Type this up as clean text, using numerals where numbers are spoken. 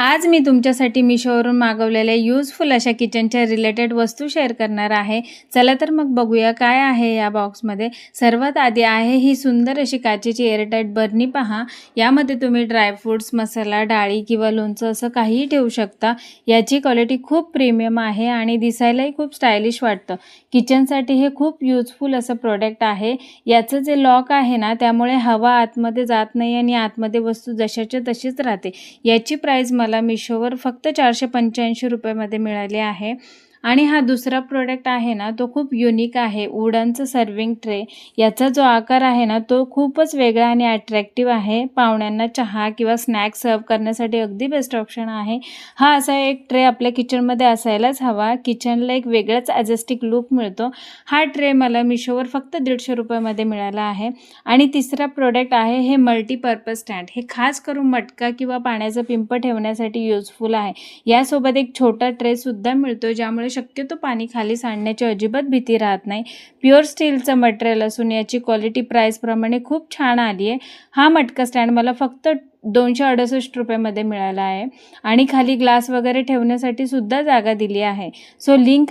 आज मी तुमच्यासाठी मिशोवरून मागवलेल्या युजफुल अशा किचनच्या रिलेटेड वस्तू शेअर करणार आहे। चला तर मग बघूया काय आहे या बॉक्समध्ये। सर्वात आधी आहे ही सुंदर अशी काचेची एअरटाईट बरणी पहा। यामध्ये तुम्ही ड्रायफ्रूट्स, मसाला, डाळी किंवा लोणचं असं काहीही ठेवू शकता। याची क्वालिटी खूप प्रीमियम आहे आणि दिसायलाही खूप स्टायलिश वाटतं। किचनसाठी हे खूप युजफुल असं प्रोडक्ट आहे। याचं जे लॉक आहे ना, त्यामुळे हवा आतमध्ये जात नाही आणि आतमध्ये वस्तू जशाच्या तशीच राहते। याची प्राइस मला मिशोवर फक्त 485 रुपयामध्ये मिळाले आहे। आणि हा दुसरा प्रोडक्ट आहे ना, तो खूप युनिक आहे। वुडनचं सर्विंग ट्रे। याचा जो आकार आहे ना, तो खूपच वेगळा आणि अट्रॅक्टिव्ह आहे। पाहुण्यांना चहा किंवा स्नॅक्स सर्व करण्यासाठी अगदी बेस्ट ऑप्शन आहे। हा असा एक ट्रे आपल्या किचनमध्ये असायलाच हवा। किचनला एक वेगळाच ॲजेस्टिक लुक मिळतो। हा ट्रे मला मिशोवर फक्त 150 रुपयामध्ये मिळाला आहे। आणि तिसरा प्रोडक्ट आहे हे मल्टीपर्पज स्टँड। हे खास करून मटका किंवा पाण्याचा पिंप ठेवण्यासाठी युजफुल आहे। यासोबत एक छोटा ट्रेसुद्धा मिळतो, ज्यामुळे शक्यतो पाणी खाली सांडण्याची अजिबात भीती राहत नाही। प्युअर स्टीलचं मटेरियल असून याची क्वालिटी प्राइसप्रमाणे खूप छान आली आहे। हा मटका स्टँड मला फक्त 268 रुपयामध्ये मिळाला आहे आणि खाली ग्लास वगैरे ठेवण्यासाठी सुद्धा जागा दिली आहे। So link